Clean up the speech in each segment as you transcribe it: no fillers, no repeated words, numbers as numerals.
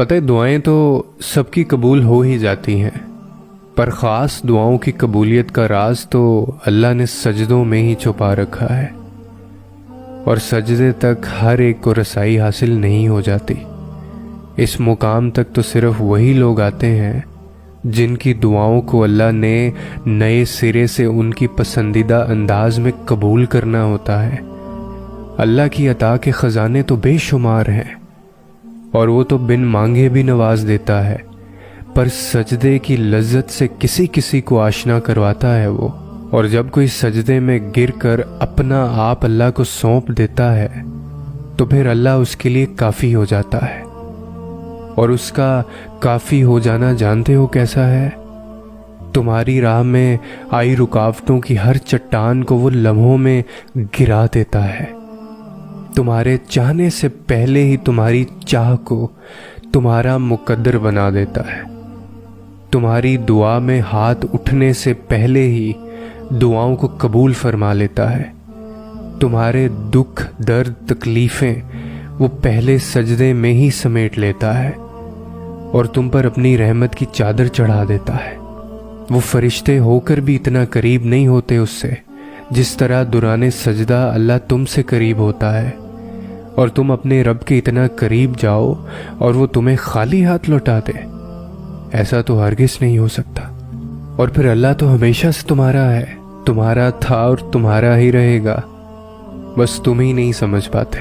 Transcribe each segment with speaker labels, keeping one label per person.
Speaker 1: پتہ ہے دعائیں تو سب کی قبول ہو ہی جاتی ہیں، پر خاص دعاؤں کی قبولیت کا راز تو اللہ نے سجدوں میں ہی چھپا رکھا ہے، اور سجدے تک ہر ایک کو رسائی حاصل نہیں ہو جاتی۔ اس مقام تک تو صرف وہی لوگ آتے ہیں جن کی دعاؤں کو اللہ نے نئے سرے سے ان کی پسندیدہ انداز میں قبول کرنا ہوتا ہے۔ اللہ کی عطا کے خزانے تو بے شمار ہیں، اور وہ تو بن مانگے بھی نواز دیتا ہے، پر سجدے کی لذت سے کسی کسی کو آشنا کرواتا ہے وہ، اور جب کوئی سجدے میں گر کر اپنا آپ اللہ کو سونپ دیتا ہے تو پھر اللہ اس کے لیے کافی ہو جاتا ہے۔ اور اس کا کافی ہو جانا جانتے ہو کیسا ہے؟ تمہاری راہ میں آئی رکاوٹوں کی ہر چٹان کو وہ لمحوں میں گرا دیتا ہے، تمہارے چاہنے سے پہلے ہی تمہاری چاہ کو تمہارا مقدر بنا دیتا ہے، تمہاری دعا میں ہاتھ اٹھنے سے پہلے ہی دعاؤں کو قبول فرما لیتا ہے، تمہارے دکھ درد تکلیفیں وہ پہلے سجدے میں ہی سمیٹ لیتا ہے، اور تم پر اپنی رحمت کی چادر چڑھا دیتا ہے۔ وہ فرشتے ہو کر بھی اتنا قریب نہیں ہوتے اس سے جس طرح دوران سجدہ اللہ تم سے قریب ہوتا ہے، اور تم اپنے رب کے اتنا قریب جاؤ اور وہ تمہیں خالی ہاتھ لوٹا دے، ایسا تو ہرگز نہیں ہو سکتا۔ اور پھر اللہ تو ہمیشہ سے تمہارا ہے، تمہارا تھا اور تمہارا ہی رہے گا، بس تم ہی نہیں سمجھ پاتے۔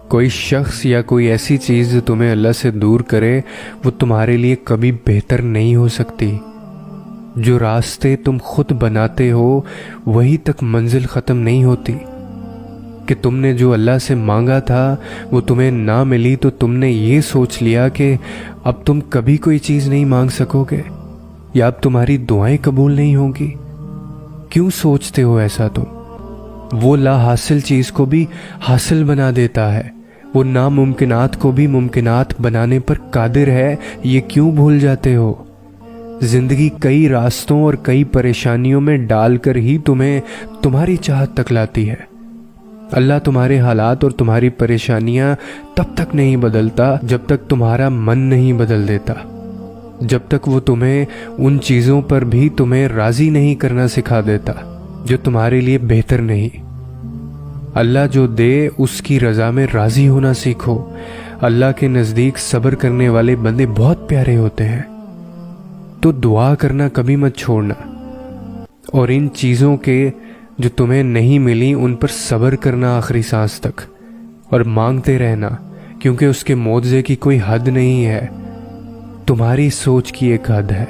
Speaker 1: کوئی شخص یا کوئی ایسی چیز جو تمہیں اللہ سے دور کرے وہ تمہارے لیے کبھی بہتر نہیں ہو سکتی۔ جو راستے تم خود بناتے ہو وہی تک منزل ختم نہیں ہوتی، کہ تم نے جو اللہ سے مانگا تھا وہ تمہیں نہ ملی تو تم نے یہ سوچ لیا کہ اب تم کبھی کوئی چیز نہیں مانگ سکو گے، یا اب تمہاری دعائیں قبول نہیں ہوں گی۔ کیوں سوچتے ہو ایسا تم؟ وہ لا حاصل چیز کو بھی حاصل بنا دیتا ہے، وہ ناممکنات کو بھی ممکنات بنانے پر قادر ہے، یہ کیوں بھول جاتے ہو؟ زندگی کئی راستوں اور کئی پریشانیوں میں ڈال کر ہی تمہیں تمہاری چاہت تک لاتی ہے۔ اللہ تمہارے حالات اور تمہاری پریشانیاں تب تک نہیں بدلتا جب تک تمہارا من نہیں بدل دیتا، جب تک وہ تمہیں ان چیزوں پر بھی تمہیں راضی نہیں کرنا سکھا دیتا جو تمہارے لیے بہتر نہیں۔ اللہ جو دے اس کی رضا میں راضی ہونا سیکھو۔ اللہ کے نزدیک صبر کرنے والے بندے بہت پیارے ہوتے ہیں، تو دعا کرنا کبھی مت چھوڑنا، اور ان چیزوں کے جو تمہیں نہیں ملی ان پر صبر کرنا آخری سانس تک، اور مانگتے رہنا، کیونکہ اس کے معجزے کی کوئی حد نہیں ہے، تمہاری سوچ کی ایک حد ہے۔